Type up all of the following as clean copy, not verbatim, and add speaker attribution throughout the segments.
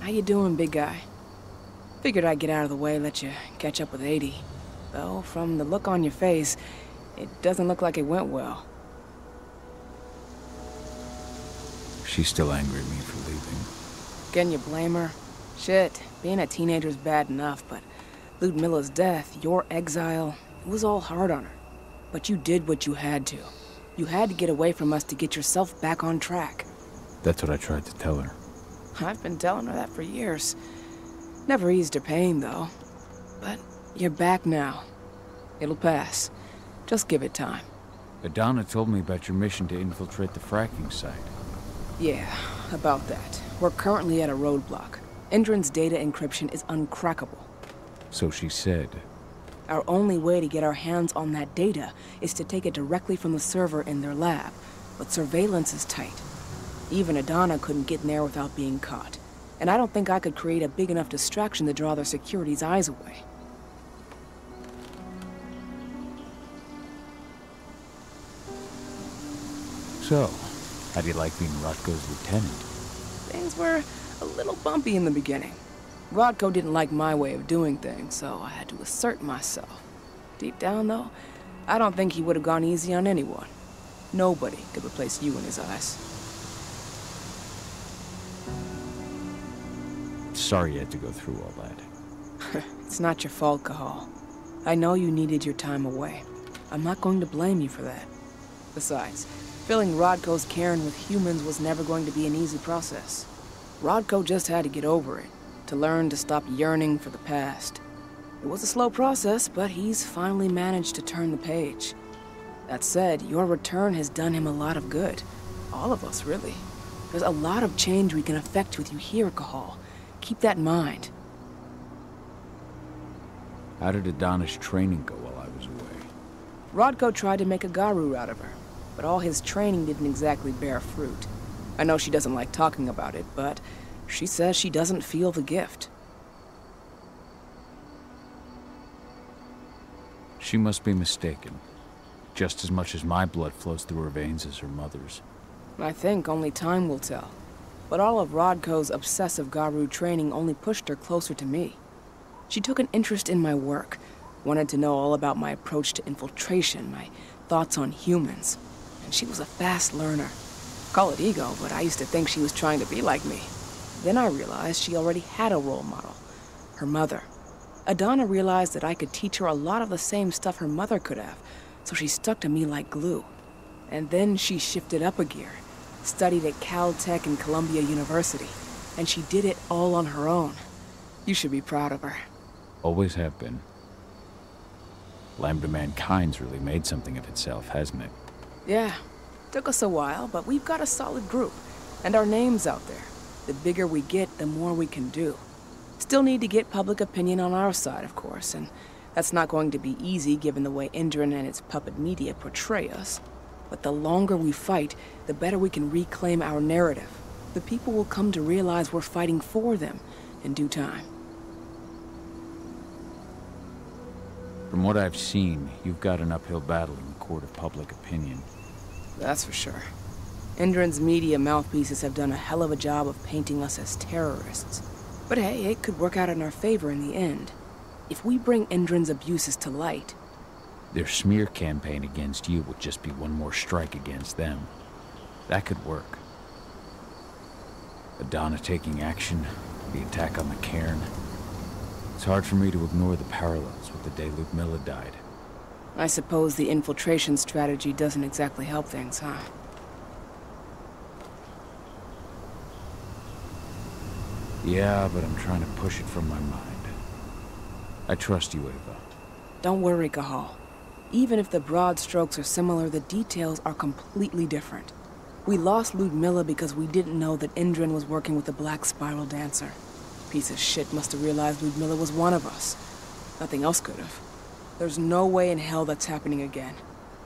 Speaker 1: How you doing, big guy? Figured I'd get out of the way, let you catch up with 80. Though, from the look on your face, it doesn't look like it went well.
Speaker 2: She's still angry at me for leaving.
Speaker 1: Can you blame her? Shit, being a teenager's bad enough, but Ludmilla's death, your exile, it was all hard on her. But you did what you had to. You had to get away from us to get yourself back on track.
Speaker 2: That's what I tried to tell her.
Speaker 1: I've been telling her that for years. Never eased her pain, though. But you're back now. It'll pass. Just give it time.
Speaker 2: Adana told me about your mission to infiltrate the fracking site.
Speaker 1: Yeah, about that. We're currently at a roadblock. Endron's data encryption is uncrackable.
Speaker 2: So she said.
Speaker 1: Our only way to get our hands on that data is to take it directly from the server in their lab. But surveillance is tight. Even Adana couldn't get in there without being caught. And I don't think I could create a big enough distraction to draw their security's eyes away.
Speaker 2: So, how do you like being Rotko's lieutenant?
Speaker 1: Things were a little bumpy in the beginning. Rodko didn't like my way of doing things, so I had to assert myself. Deep down, though, I don't think he would have gone easy on anyone. Nobody could replace you in his eyes.
Speaker 2: Sorry you had to go through all that.
Speaker 1: It's not your fault, Cahal. I know you needed your time away. I'm not going to blame you for that. Besides, filling Rodko's cairn with humans was never going to be an easy process. Rodko just had to get over it, to learn to stop yearning for the past. It was a slow process, but he's finally managed to turn the page. That said, your return has done him a lot of good. All of us, really. There's a lot of change we can effect with you here, Cahal. Keep that in mind.
Speaker 2: How did Adana's training go while I was away?
Speaker 1: Rodko tried to make a Garu out of her, but all his training didn't exactly bear fruit. I know she doesn't like talking about it, but she says she doesn't feel the gift.
Speaker 2: She must be mistaken. Just as much as my blood flows through her veins as her mother's.
Speaker 1: I think only time will tell. But all of Rodko's obsessive Garu training only pushed her closer to me. She took an interest in my work, wanted to know all about my approach to infiltration, my thoughts on humans. And she was a fast learner. Call it ego, but I used to think she was trying to be like me. Then I realized she already had a role model, her mother. Adana realized that I could teach her a lot of the same stuff her mother could have, so she stuck to me like glue. And then she shifted up a gear, studied at Caltech and Columbia University, and she did it all on her own. You should be proud of her.
Speaker 2: Always have been. Lambda Mankind's really made something of itself, hasn't it?
Speaker 1: Yeah. Took us a while, but we've got a solid group, and our name's out there. The bigger we get, the more we can do. Still need to get public opinion on our side, of course, and that's not going to be easy given the way Endron and its puppet media portray us. But the longer we fight, the better we can reclaim our narrative. The people will come to realize we're fighting for them in due time.
Speaker 2: From what I've seen, you've got an uphill battle in the court of public opinion.
Speaker 1: That's for sure. Endron's media mouthpieces have done a hell of a job of painting us as terrorists. But hey, it could work out in our favor in the end. If we bring Endron's abuses to light...
Speaker 2: Their smear campaign against you would just be one more strike against them. That could work. Adana taking action, the attack on the cairn. It's hard for me to ignore the parallels with the day Ludmilla died.
Speaker 1: I suppose the infiltration strategy doesn't exactly help things, huh?
Speaker 2: Yeah, but I'm trying to push it from my mind. I trust you, Ava.
Speaker 1: Don't worry, Cahal. Even if the broad strokes are similar, the details are completely different. We lost Ludmilla because we didn't know that Endron was working with the Black Spiral Dancer. Piece of shit must have realized Ludmilla was one of us. Nothing else could have. There's no way in hell that's happening again.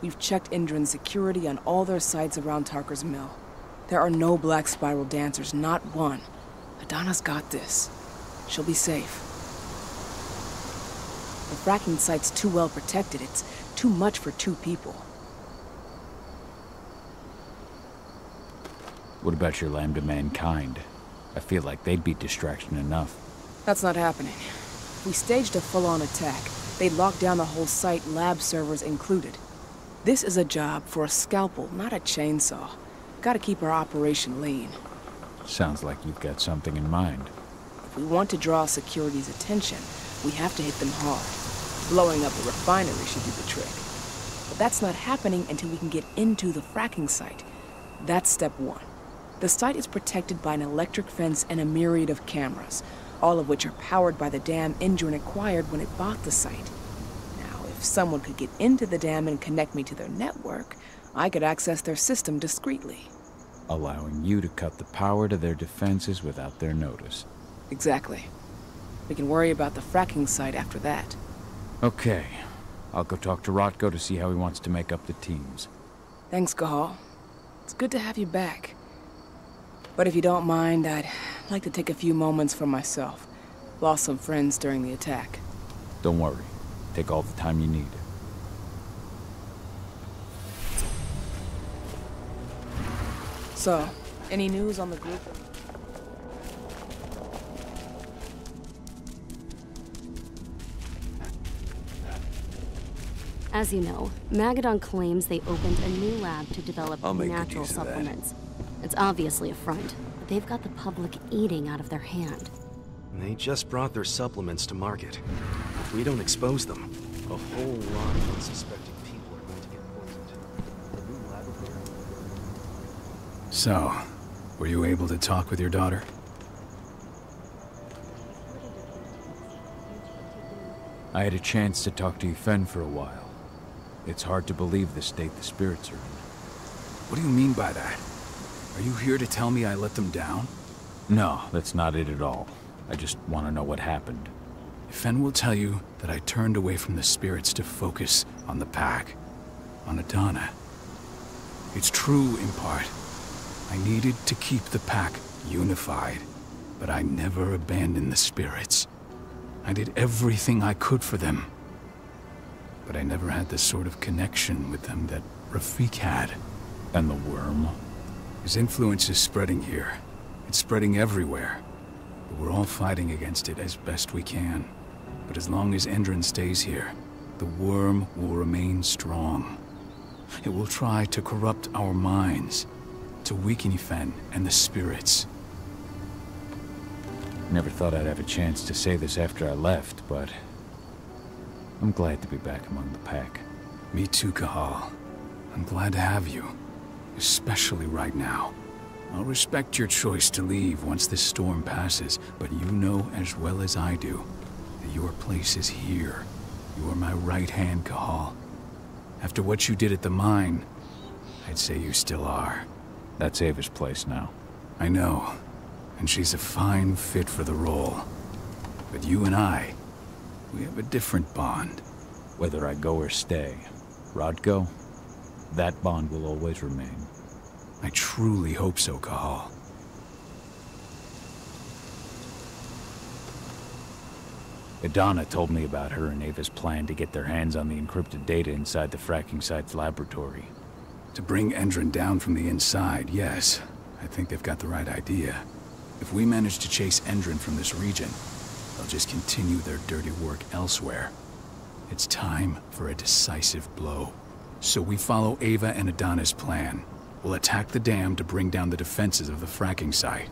Speaker 1: We've checked Endron's security on all their sites around Tarker's Mill. There are no Black Spiral Dancers, not one. Adana's got this. She'll be safe. The fracking site's too well protected. It's too much for two people.
Speaker 2: What about your Lambda Mankind? I feel like they'd be distraction enough.
Speaker 1: That's not happening. If we staged a full-on attack, they'd lock down the whole site, lab servers included. This is a job for a scalpel, not a chainsaw. Gotta keep our operation lean.
Speaker 2: Sounds like you've got something in mind.
Speaker 1: If we want to draw security's attention, we have to hit them hard. Blowing up a refinery should do the trick. But that's not happening until we can get into the fracking site. That's step one. The site is protected by an electric fence and a myriad of cameras, all of which are powered by the dam Indran acquired when it bought the site. Now, if someone could get into the dam and connect me to their network, I could access their system discreetly.
Speaker 2: Allowing you to cut the power to their defenses without their notice.
Speaker 1: Exactly. We can worry about the fracking site after that.
Speaker 2: Okay. I'll go talk to Rotko to see how he wants to make up the teams.
Speaker 1: Thanks, Cahal. It's good to have you back. But if you don't mind, I'd like to take a few moments for myself. Lost some friends during the attack.
Speaker 2: Don't worry. Take all the time you need.
Speaker 1: So, any news on the group?
Speaker 3: As you know, Magadon claims they opened a new lab to develop natural supplements. It's obviously a front, but they've got the public eating out of their hand.
Speaker 4: They just brought their supplements to market. If we don't expose them, a whole lot of unsuspecting people are going to get poisoned. The new laboratory.
Speaker 5: So, were you able to talk with your daughter?
Speaker 2: I had a chance to talk to Yfen for a while. It's hard to believe the state the spirits are in.
Speaker 5: What do you mean by that? Are you here to tell me I let them down?
Speaker 2: No, that's not it at all. I just want to know what happened.
Speaker 5: Yfen will tell you that I turned away from the spirits to focus on the pack. On Adana. It's true in part. I needed to keep the pack unified, but I never abandoned the spirits. I did everything I could for them. But I never had the sort of connection with them that Rafik had.
Speaker 2: And the worm?
Speaker 5: His influence is spreading here. It's spreading everywhere. But we're all fighting against it as best we can. But as long as Indran stays here, the worm will remain strong. It will try to corrupt our minds, to weaken Yfen and the spirits.
Speaker 2: Never thought I'd have a chance to say this after I left, but I'm glad to be back among the pack.
Speaker 5: Me too, Cahal. I'm glad to have you, especially right now. I'll respect your choice to leave once this storm passes, but you know as well as I do that your place is here. You are my right hand, Cahal. After what you did at the mine, I'd say you still are.
Speaker 2: That's Ava's place now.
Speaker 5: I know, and she's a fine fit for the role. But you and I, we have a different bond.
Speaker 2: Whether I go or stay, Rodko, that bond will always remain.
Speaker 5: I truly hope so, Cahal.
Speaker 2: Adana told me about her and Ava's plan to get their hands on the encrypted data inside the fracking site's laboratory.
Speaker 5: To bring Indran down from the inside, yes. I think they've got the right idea. If we manage to chase Indran from this region, they'll just continue their dirty work elsewhere. It's time for a decisive blow. So we follow Ava and Adana's plan. We'll attack the dam to bring down the defenses of the fracking site.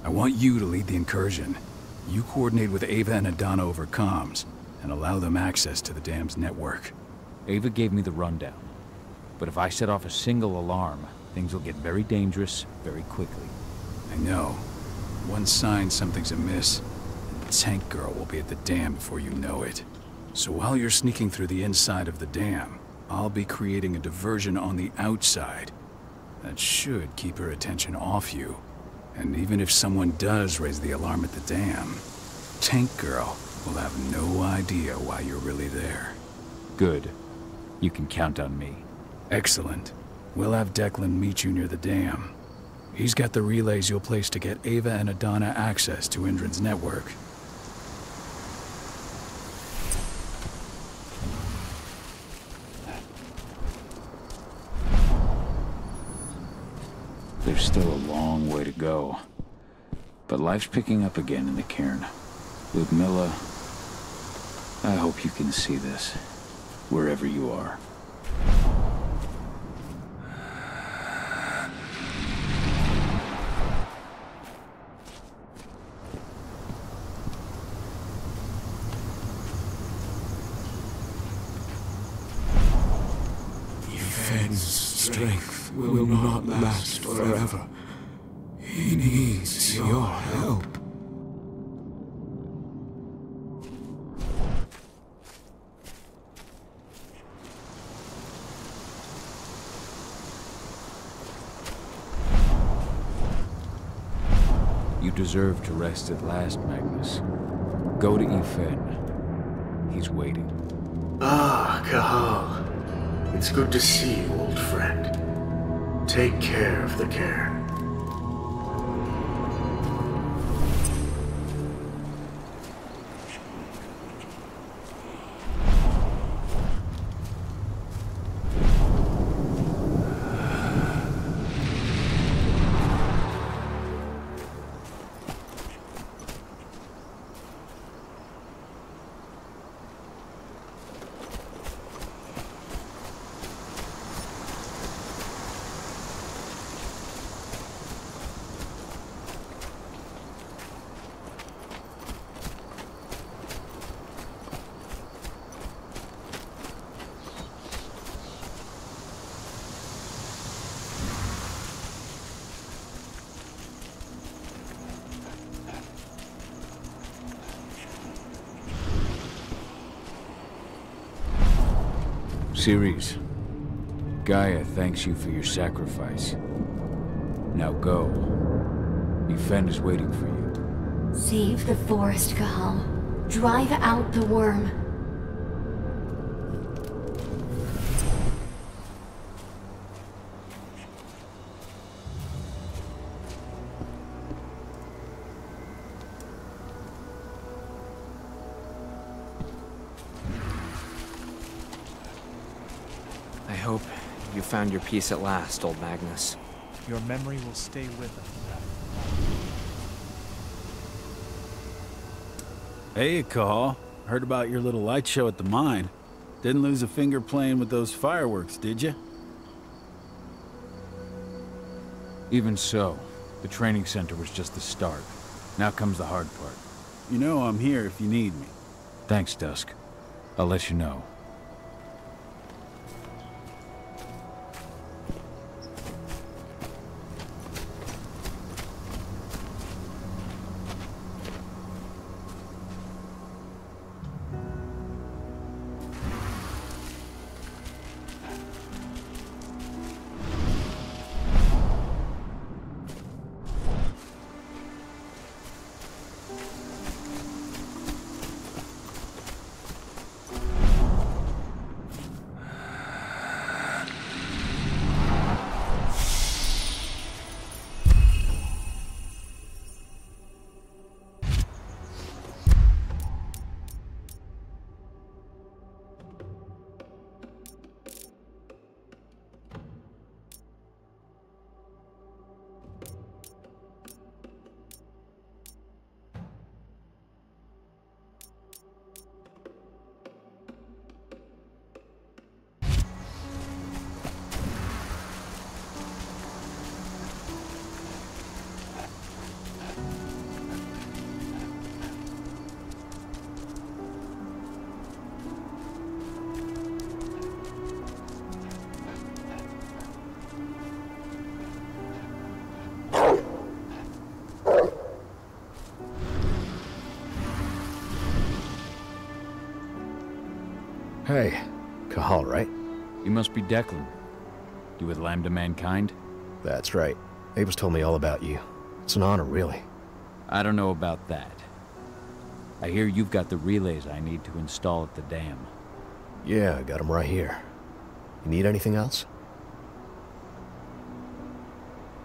Speaker 5: I want you to lead the incursion. You coordinate with Ava and Adana over comms, and allow them access to the dam's network.
Speaker 2: Ava gave me the rundown. But if I set off a single alarm, things will get very dangerous very quickly.
Speaker 5: I know. One sign something's amiss, and the tank girl will be at the dam before you know it. So while you're sneaking through the inside of the dam, I'll be creating a diversion on the outside. That should keep her attention off you. And even if someone does raise the alarm at the dam, Tank Girl will have no idea why you're really there.
Speaker 2: Good. You can count on me.
Speaker 5: Excellent. We'll have Declan meet you near the dam. He's got the relays you'll place to get Ava and Adana access to Indran's network.
Speaker 2: There's still a long way to go. But life's picking up again in the cairn. Ludmilla, I hope you can see this, wherever you are.
Speaker 6: Yfen's strength will not last forever. He needs your help.
Speaker 2: You deserve to rest at last, Magnus. Go to Yfen. He's waiting.
Speaker 6: Ah, Cahal. It's good to see you, old friend. Take care of the cairn.
Speaker 2: Ceres, Gaia thanks you for your sacrifice. Now go. Yfen is waiting for you.
Speaker 3: Save the forest, Cahal. Drive out the worm.
Speaker 7: I hope you found your peace at last, old Magnus.
Speaker 8: Your memory will stay with us.
Speaker 9: Hey, Cahal. Heard about your little light show at the mine. Didn't lose a finger playing with those fireworks, did you?
Speaker 2: Even so, the training center was just the start. Now comes the hard part.
Speaker 9: You know I'm here if you need me.
Speaker 2: Thanks, Dusk. I'll let you know.
Speaker 10: Hey, Cahal, right?
Speaker 2: You must be Declan. You with Lambda Mankind?
Speaker 10: That's right. Abel's told me all about you. It's an honor, really.
Speaker 2: I don't know about that. I hear you've got the relays I need to install at the dam.
Speaker 10: Yeah, I got them right here. You need anything else?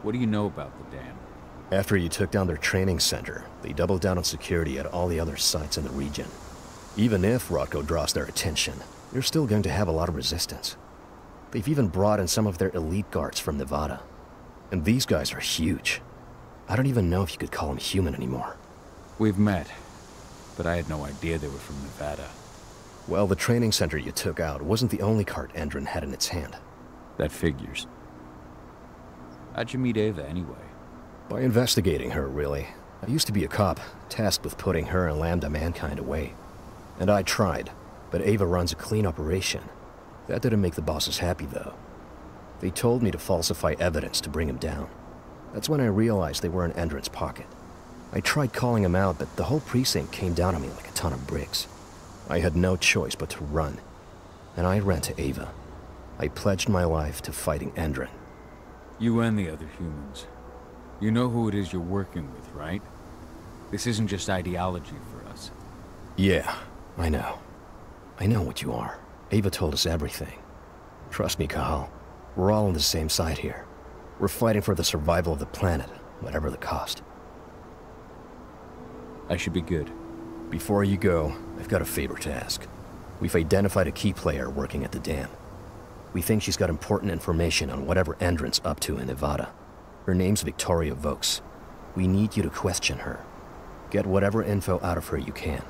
Speaker 2: What do you know about the dam?
Speaker 10: After you took down their training center, they doubled down on security at all the other sites in the region. Even if Rodko draws their attention, you're still going to have a lot of resistance. They've even brought in some of their elite guards from Nevada. And these guys are huge. I don't even know if you could call him human anymore.
Speaker 2: We've met, but I had no idea they were from Nevada.
Speaker 10: Well, the training center you took out wasn't the only cart Endron had in its hand.
Speaker 2: That figures. How'd you meet Ava, anyway?
Speaker 10: By investigating her, really. I used to be a cop, tasked with putting her and Lambda Mankind away. And I tried, but Ava runs a clean operation. That didn't make the bosses happy, though. They told me to falsify evidence to bring him down. That's when I realized they were in Endron's pocket. I tried calling him out, but the whole precinct came down on me like a ton of bricks. I had no choice but to run. And I ran to Ava. I pledged my life to fighting Endron.
Speaker 2: You and the other humans. You know who it is you're working with, right? This isn't just ideology for us.
Speaker 10: Yeah, I know. I know what you are. Ava told us everything. Trust me, Cahal. We're all on the same side here. We're fighting for the survival of the planet, whatever the cost.
Speaker 2: I should be good.
Speaker 10: Before you go, I've got a favor to ask. We've identified a key player working at the dam. We think she's got important information on whatever Endron's up to in Nevada. Her name's Victoria Vokes. We need you to question her. Get whatever info out of her you can.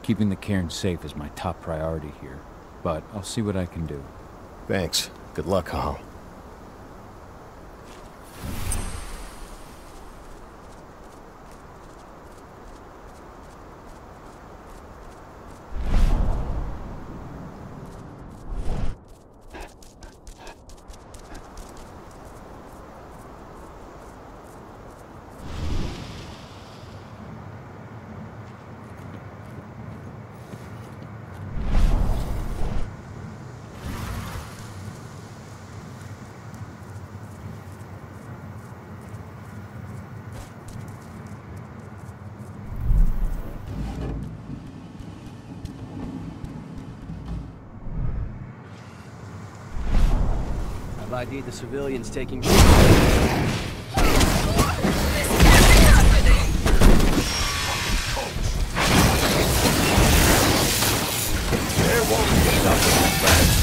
Speaker 2: Keeping the cairn safe is my top priority here, but I'll see what I can do.
Speaker 10: Thanks. Good luck, Cahal.
Speaker 11: I've ID'd the civilians taking... There won't be nothing fast.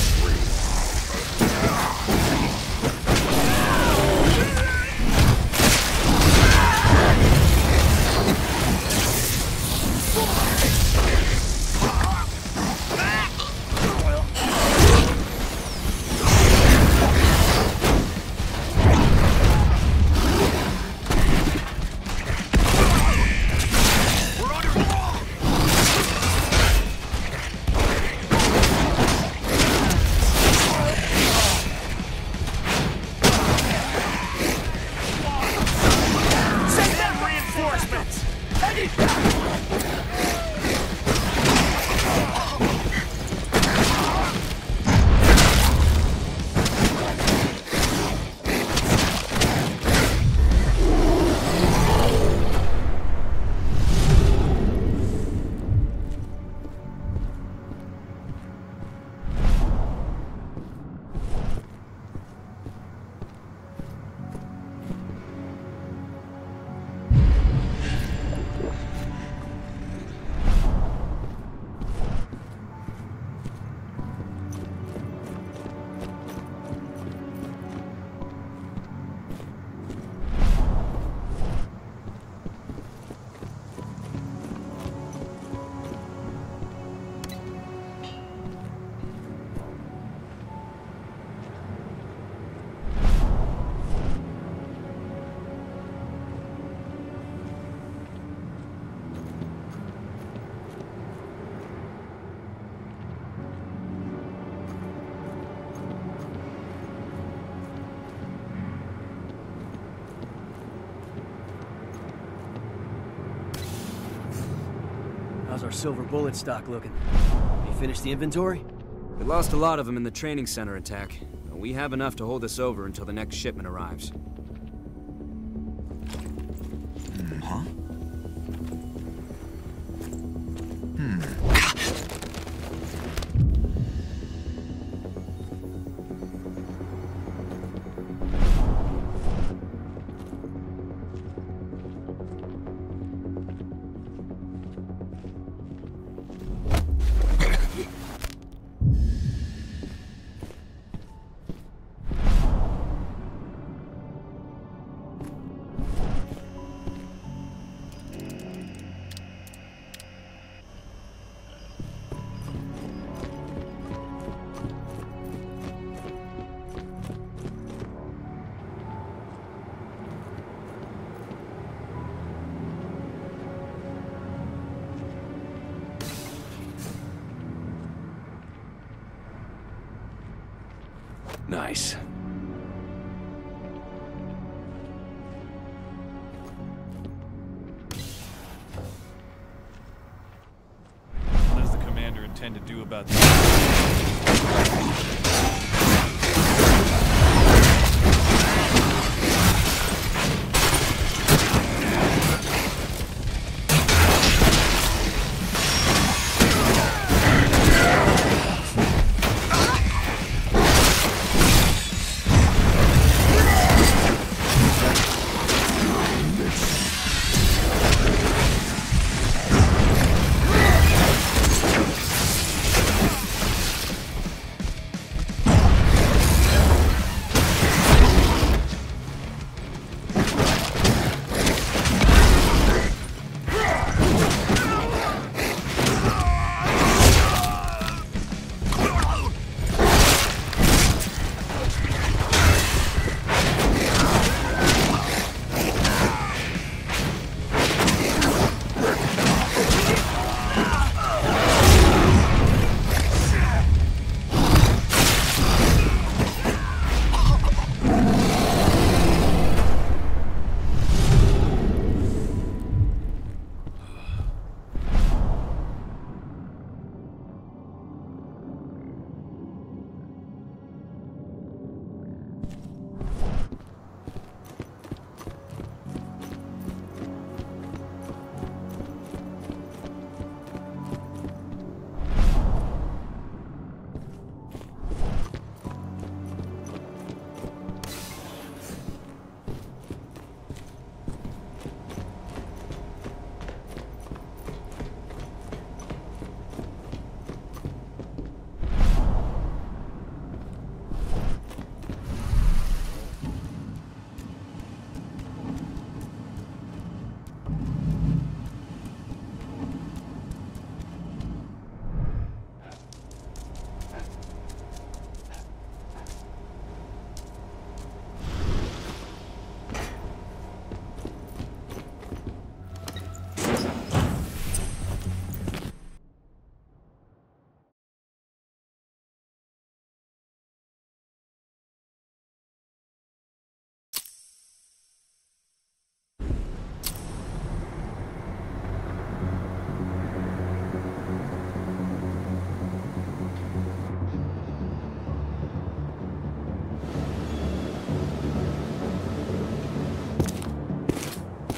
Speaker 11: How's our silver bullet stock looking? You finished the inventory?
Speaker 7: We lost a lot of them in the training center attack. But we have enough to hold us over until the next shipment arrives.
Speaker 12: Huh?
Speaker 2: Nice.
Speaker 8: What does the commander intend to do about this?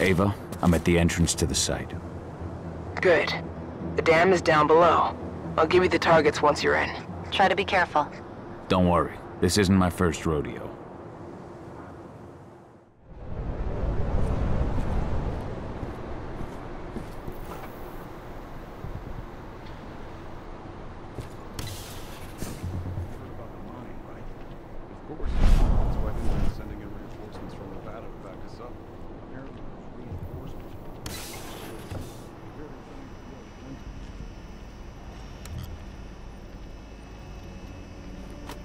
Speaker 2: Ava, I'm at the entrance to the site.
Speaker 1: Good. The dam is down below. I'll give you the targets once you're in.
Speaker 3: Try to be careful.
Speaker 2: Don't worry, this isn't my first rodeo.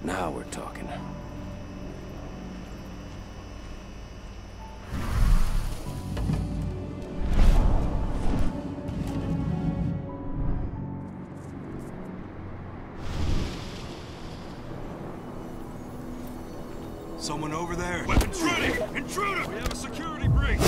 Speaker 10: Now we're talking.
Speaker 13: Someone over there. Weapons ready! Intruder! We have a security breach!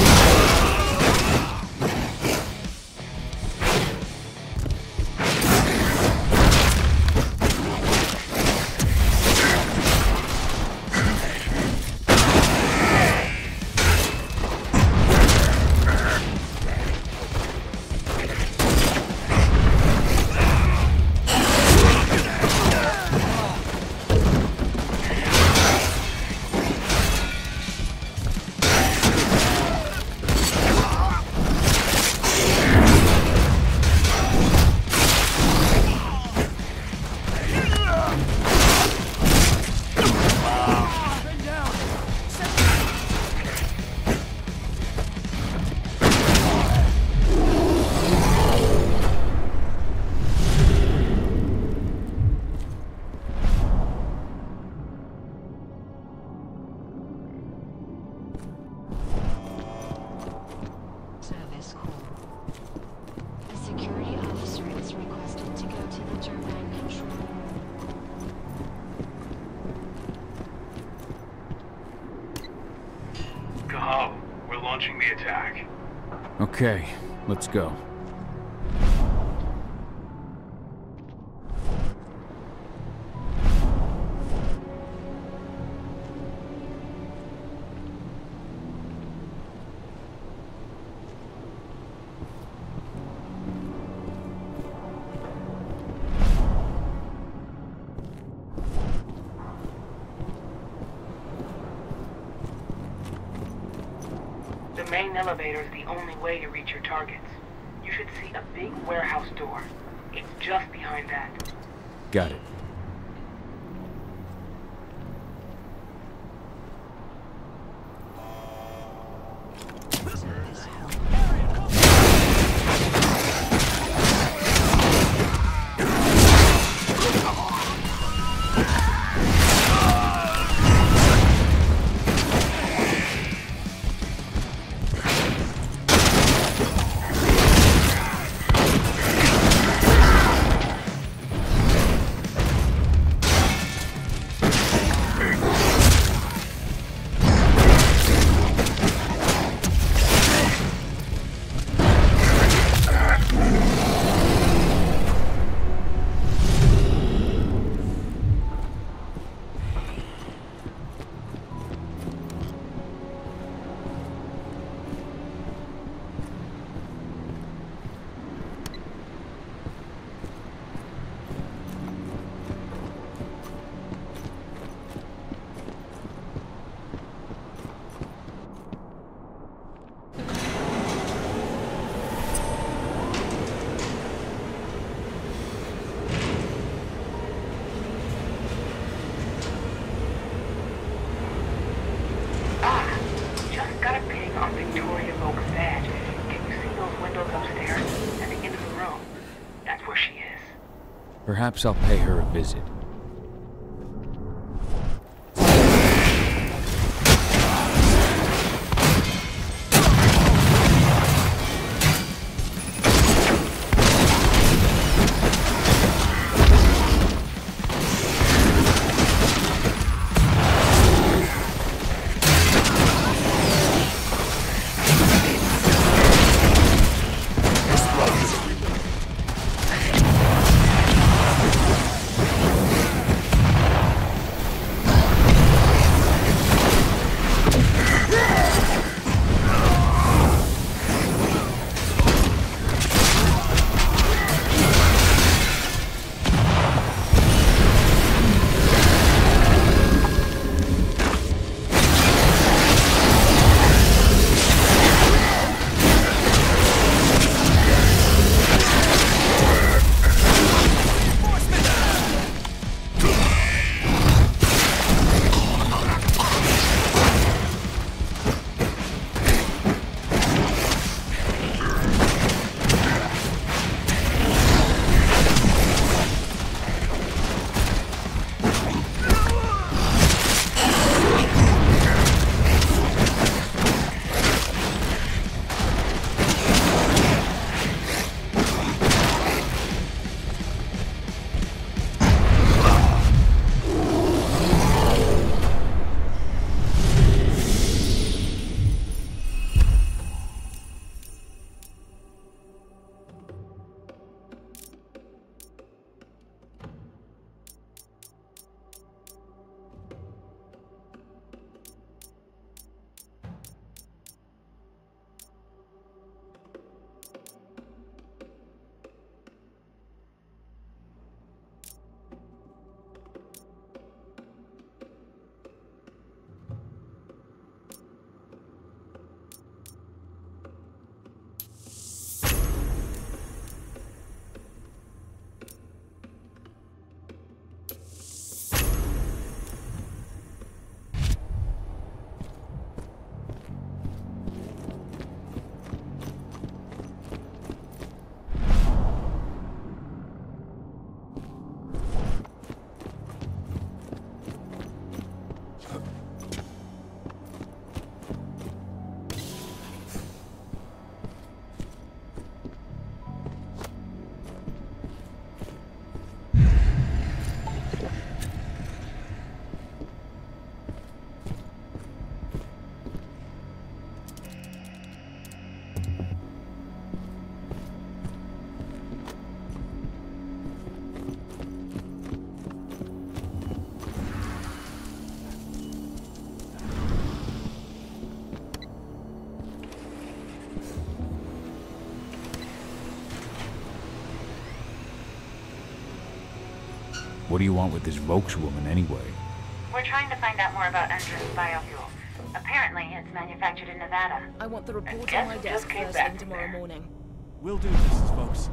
Speaker 6: launching the attack.
Speaker 2: Okay, let's go.
Speaker 1: The main elevator is the only way to reach your targets. You should see a big warehouse door. It's just behind that.
Speaker 2: Got it. Perhaps I'll pay her a visit. What do you want with this Volkswoman anyway?
Speaker 14: We're trying to find out more about Endrin's biofuel. Apparently, it's manufactured in Nevada.
Speaker 15: I want the report on my desk first thing tomorrow morning.
Speaker 8: We'll do this, folks.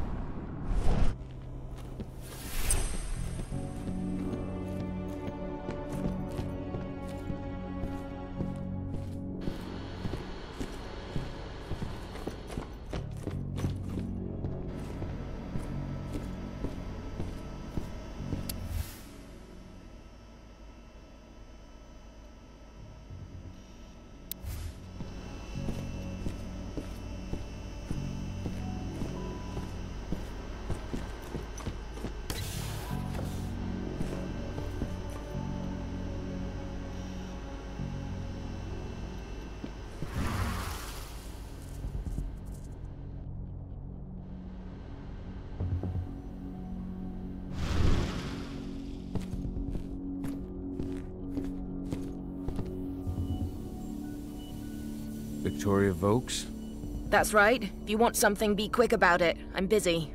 Speaker 2: Victoria Vokes?
Speaker 15: That's right. If you want something, be quick about it. I'm busy.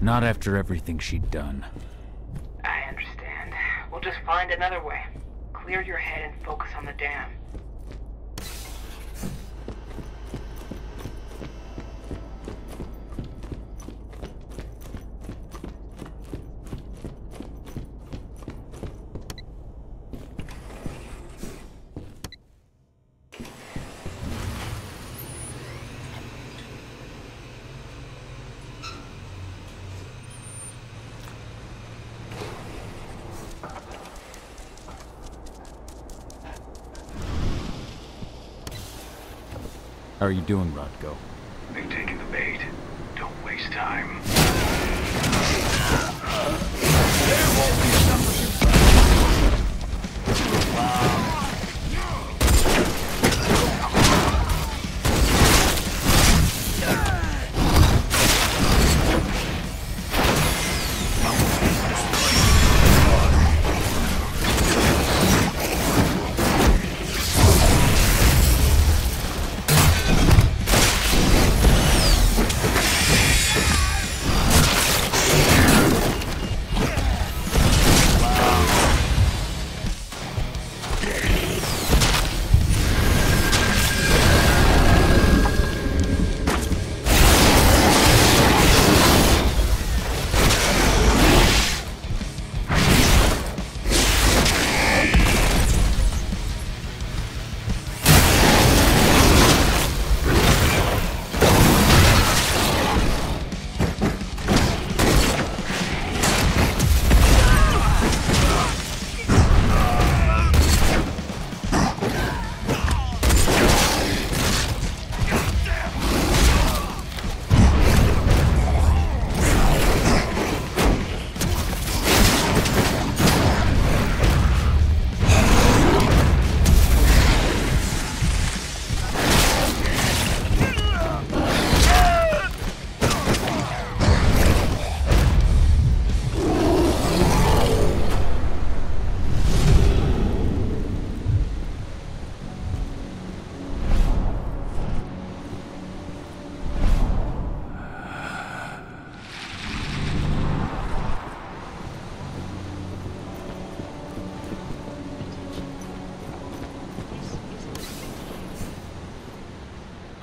Speaker 2: Not after everything she'd done.
Speaker 1: I understand. We'll just find another way. Clear your head and focus on the dam.
Speaker 2: How are you doing, Rodko?
Speaker 6: They've taken the bait. Don't waste time.
Speaker 13: There won't be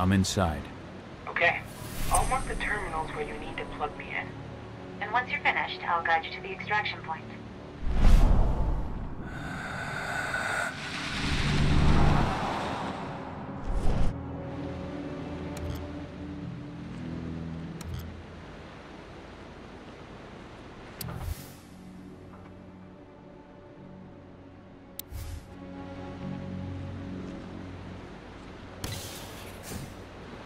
Speaker 2: I'm inside.
Speaker 1: Okay. I'll mark the terminals where you need to plug me in.
Speaker 14: And once you're finished, I'll guide you to the extraction point.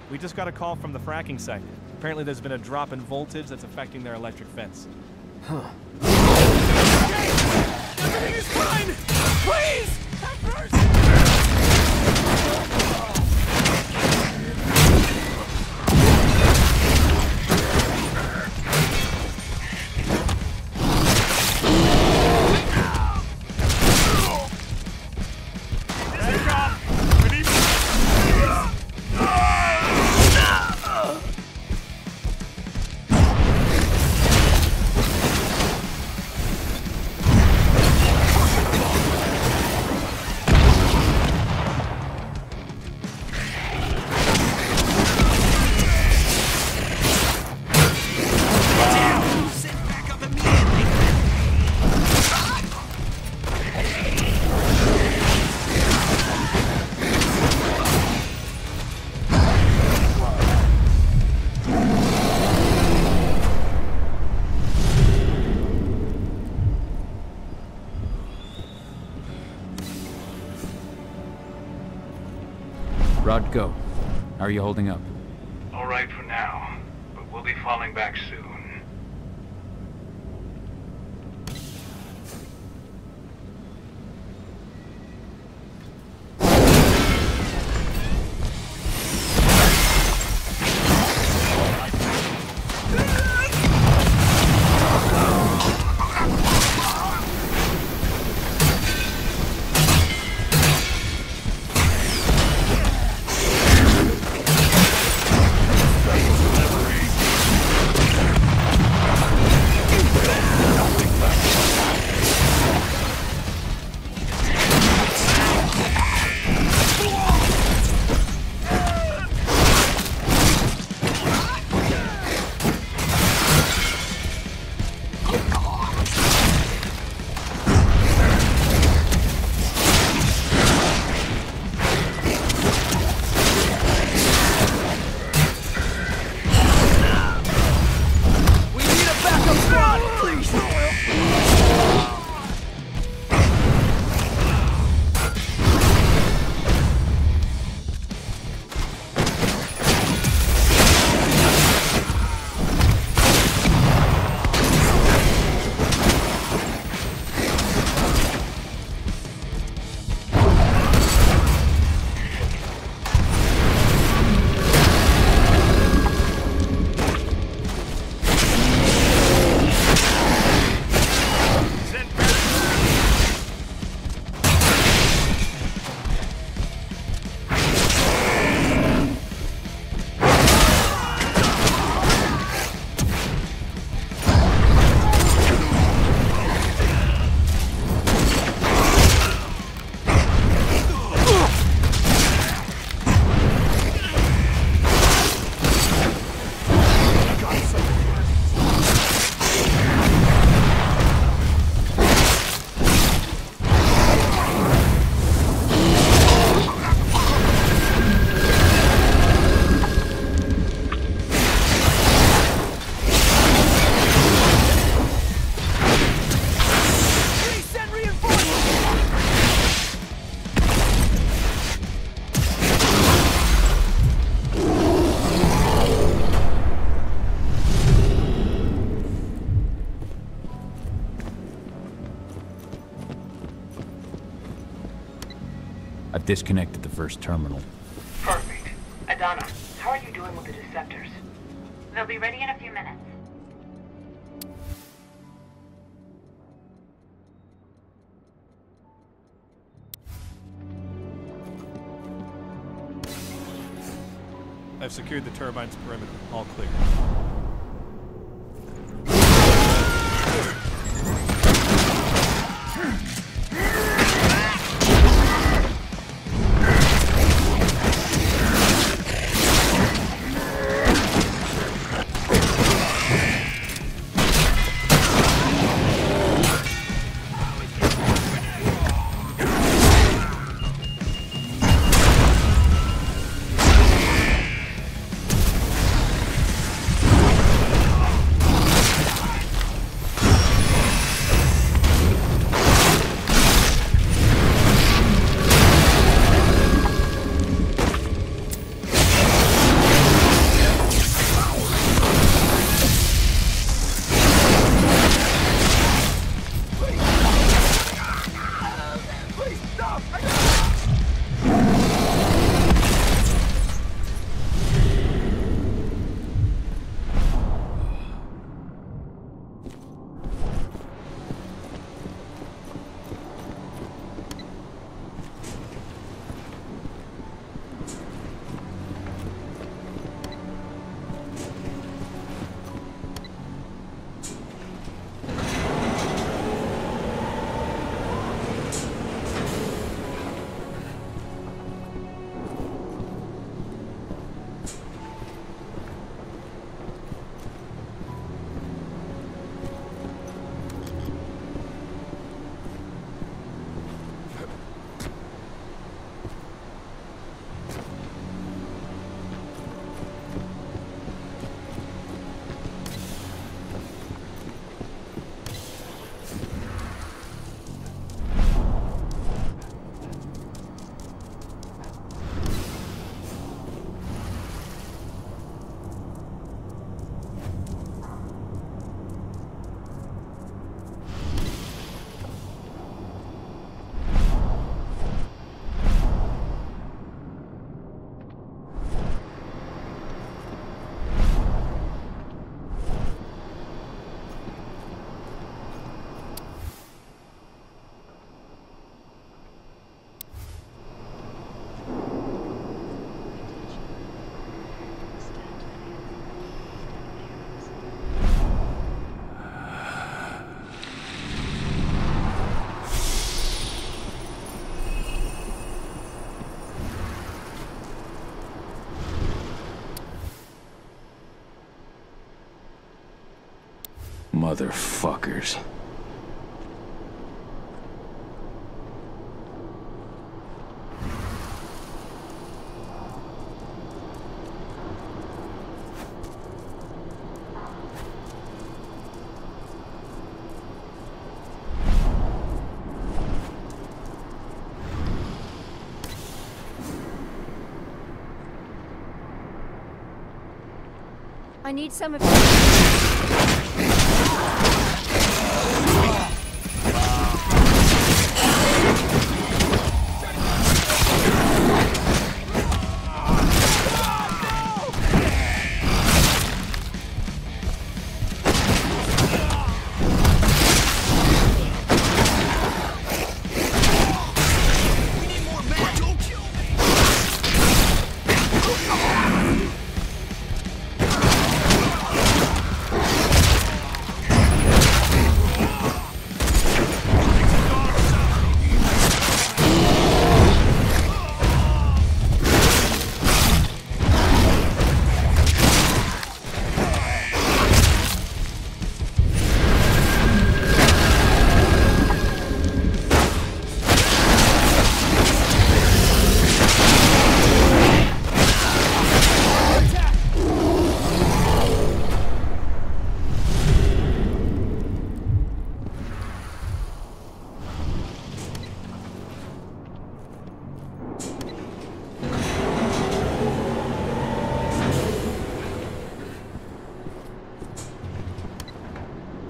Speaker 8: We just got a call from the fracking site. Apparently there's been a drop in voltage that's affecting their electric fence.
Speaker 11: Huh.
Speaker 13: Everything is fine! Please! Have mercy!
Speaker 2: Rod, go. How are you holding up?
Speaker 16: All right for now, but we'll be falling back soon.
Speaker 2: I've disconnected the first terminal.
Speaker 14: Perfect. Adana, how are you doing with the deceptors? They'll be ready in a few minutes.
Speaker 8: I've secured the turbine's perimeter. All clear.
Speaker 6: Motherfuckers.
Speaker 17: I need some of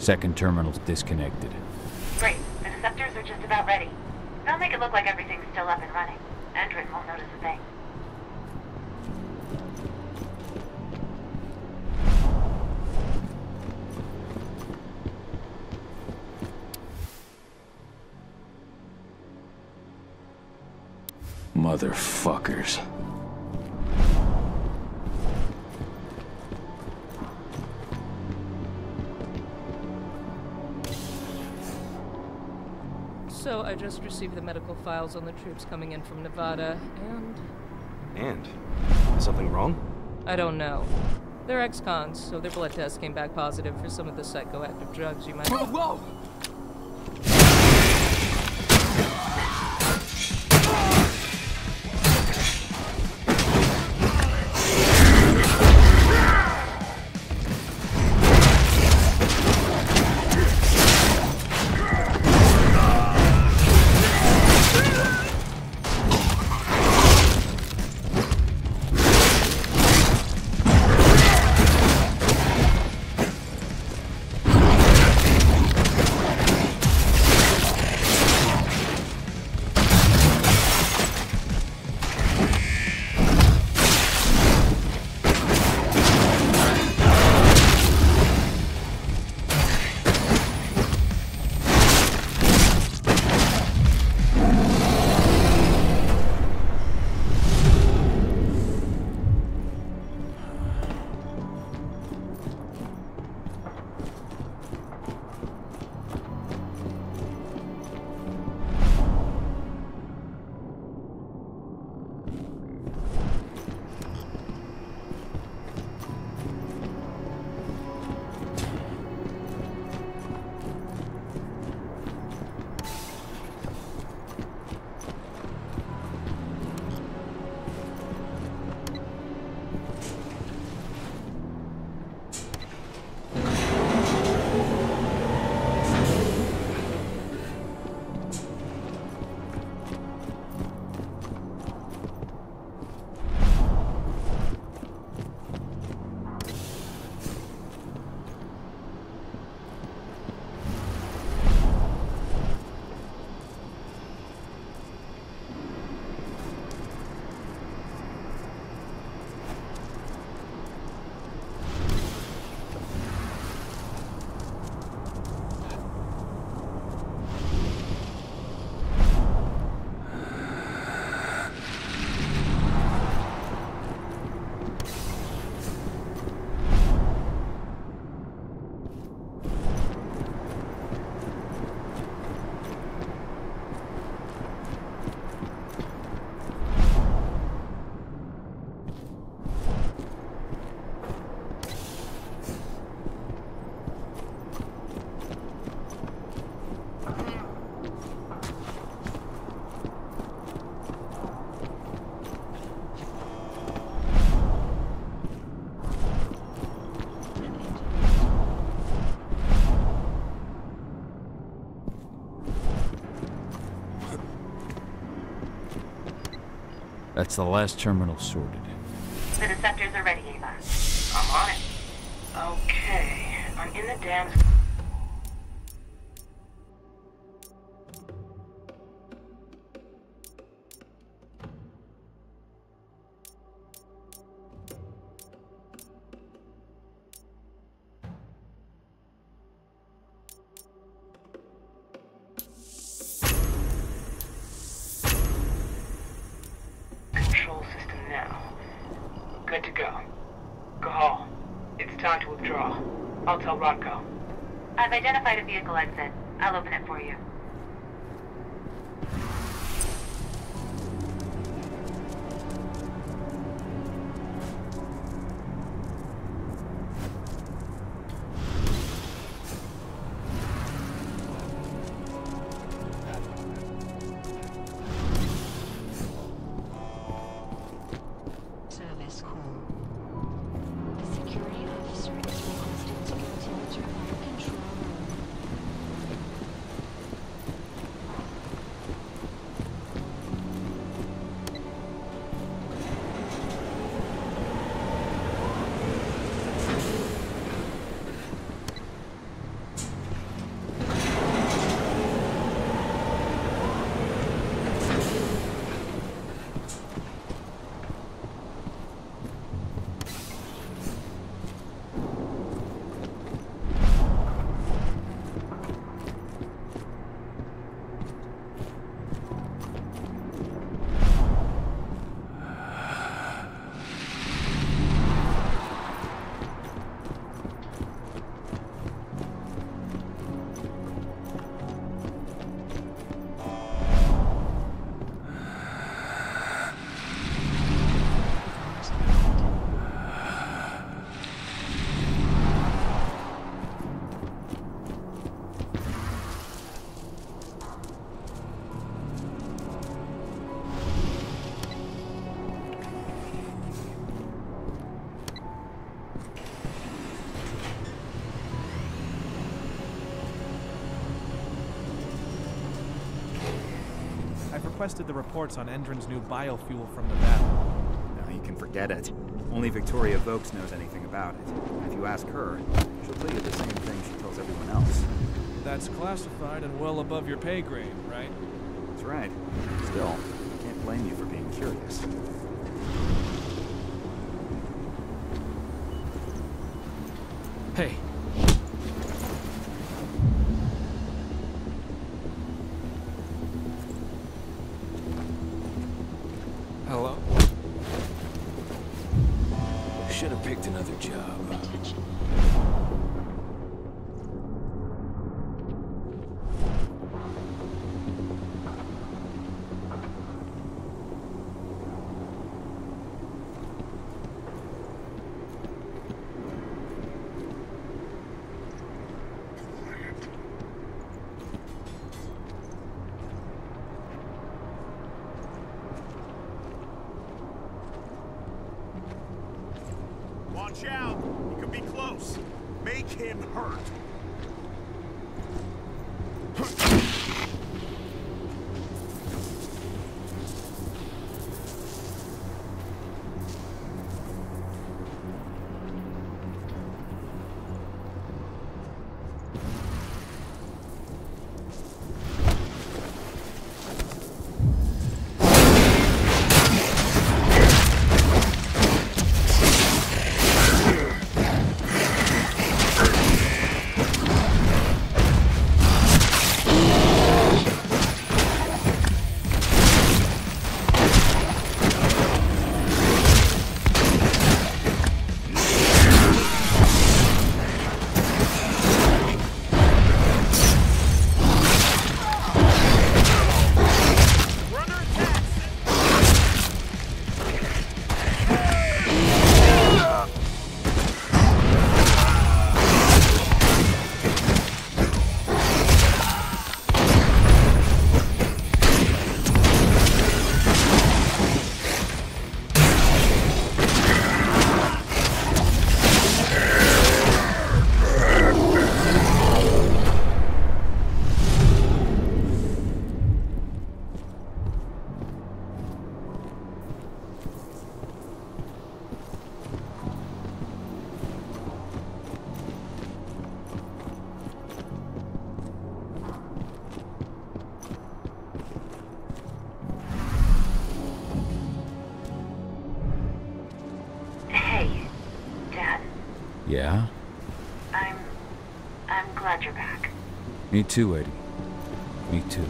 Speaker 2: Second terminal's disconnected.
Speaker 14: Great. The deceptors are just about ready. They'll make it look like everything's still up and running. Endrin won't notice a thing.
Speaker 6: Motherfuckers.
Speaker 18: So I just received the medical files on the troops coming in from Nevada,
Speaker 4: And? Is something wrong?
Speaker 18: I don't know. They're ex-cons, so their blood tests came back positive for some of the psychoactive drugs you might...
Speaker 13: Whoa!
Speaker 2: That's the last terminal sorted.
Speaker 14: The Deceptors are ready, Ava.
Speaker 17: I'm on it. Okay, I'm in the damn... Control system now. Good to go. Cahal, it's time to withdraw. I'll tell Rodko.
Speaker 14: I've identified a vehicle exit. I'll open it for you.
Speaker 19: Service call. The security officer is requested to continue to fire control room.
Speaker 20: I've requested the reports on Endron's new biofuel from the battle.
Speaker 12: No, you can forget it. Only Victoria Vokes knows anything about it. And if you ask her, she'll tell you the same thing she tells everyone else.
Speaker 20: That's classified and well above your pay grade, right?
Speaker 12: That's right. Still, can't blame you for being curious.
Speaker 20: Hey.
Speaker 2: Hello? Should have picked another job.
Speaker 13: Watch out! He could be close. Make him hurt.
Speaker 2: Yeah?
Speaker 14: I'm glad you're back.
Speaker 2: Me too, Eddie. Me too.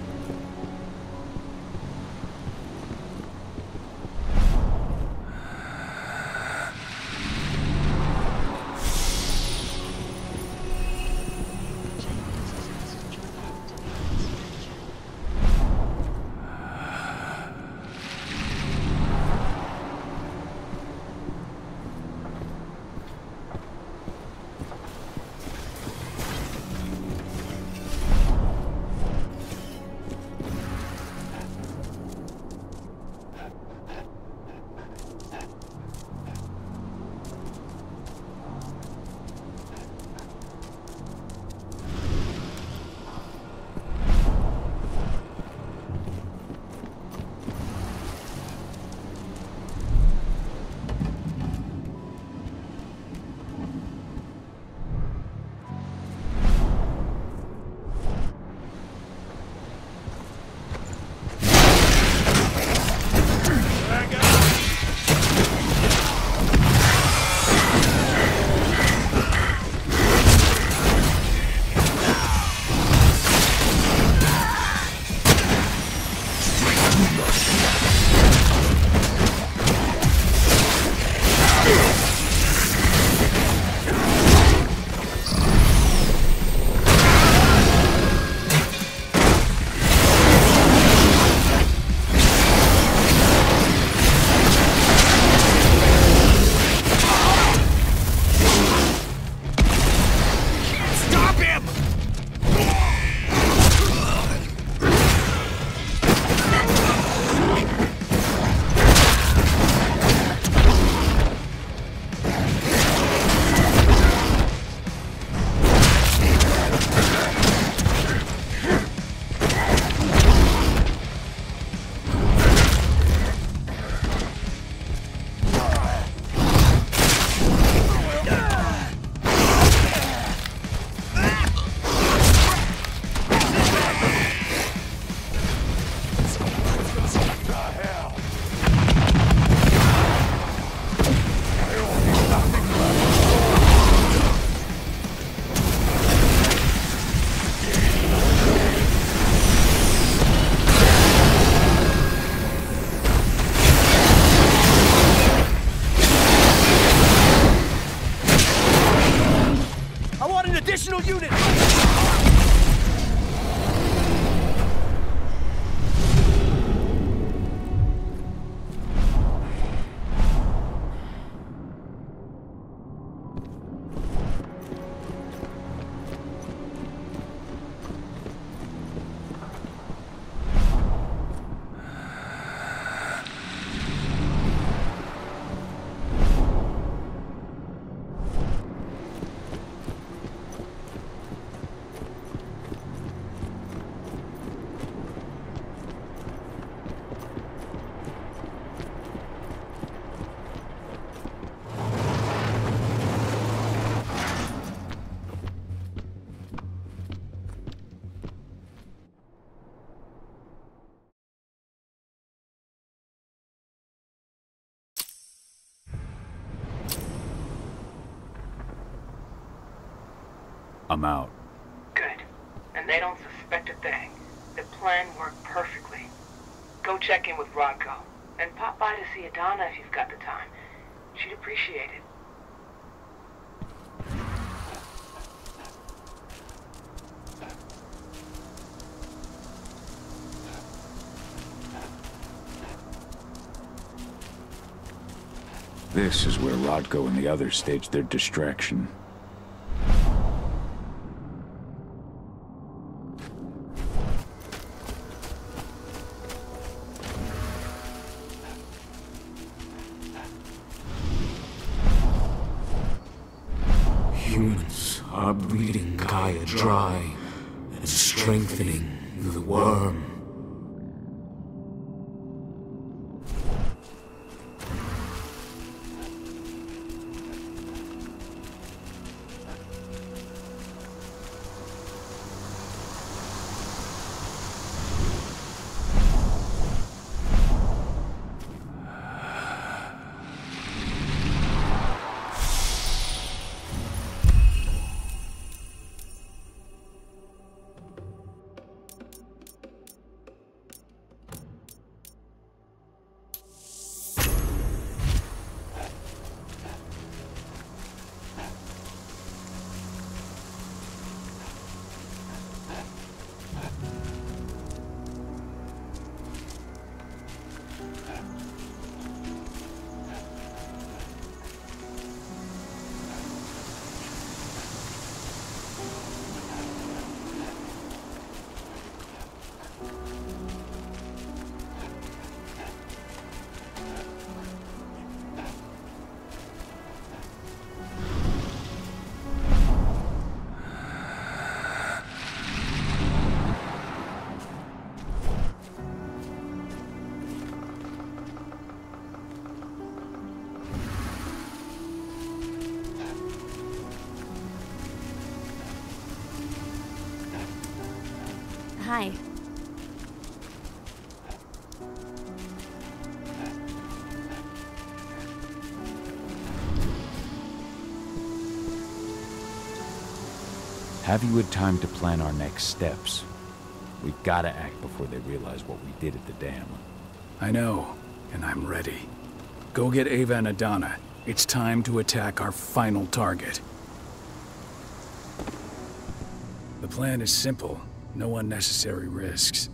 Speaker 11: Additional unit!
Speaker 2: I'm out.
Speaker 17: Good. And they don't suspect a thing. The plan worked perfectly. Go check in with Rodko. And pop by to see Adana if you've got the time. She'd appreciate it.
Speaker 2: This is where Rodko and the others staged their distraction.
Speaker 6: Humans are breeding Gaia dry and strengthening the worm.
Speaker 2: Have you had time to plan our next steps? We've got to act before they realize what we did at the dam.
Speaker 5: I know, and I'm ready. Go get Ava and Adana. It's time to attack our final target. The plan is simple. No unnecessary risks.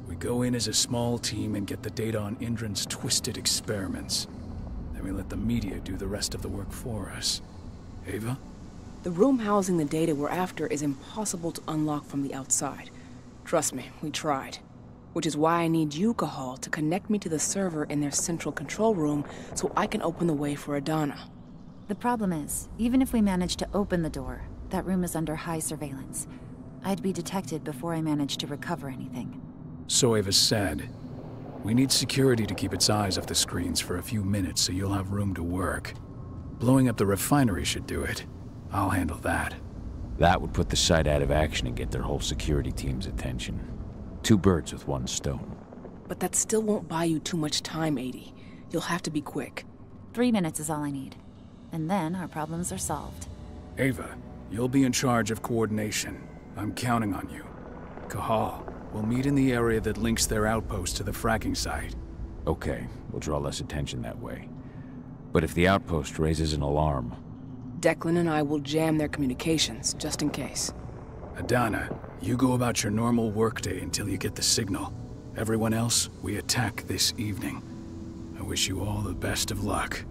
Speaker 5: We go in as a small team and get the data on Indran's twisted experiments. Then we let the media do the rest of the work for us. Ava?
Speaker 1: The room housing the data we're after is impossible to unlock from the outside. Trust me, we tried. Which is why I need you, Cahal, to connect me to the server in their central control room so I can open the way for Adana.
Speaker 21: The problem is, even if we manage to open the door, that room is under high surveillance. I'd be detected before I manage to recover anything.
Speaker 5: So Ava said. We need security to keep its eyes off the screens for a few minutes so you'll have room to work. Blowing up the refinery should do it. I'll handle that.
Speaker 2: That would put the site out of action and get their whole security team's attention. 2 birds with 1 stone.
Speaker 1: But that still won't buy you too much time, 80. You'll have to be quick.
Speaker 21: 3 minutes is all I need. And then our problems are solved.
Speaker 5: Ava, you'll be in charge of coordination. I'm counting on you. Cahal, we'll meet in the area that links their outpost to the fracking site.
Speaker 2: Okay, we'll draw less attention that way. But if the outpost raises an alarm...
Speaker 1: Declan and I will jam their communications, just in case.
Speaker 5: Adana, you go about your normal workday until you get the signal. Everyone else, we attack this evening. I wish you all the best of luck.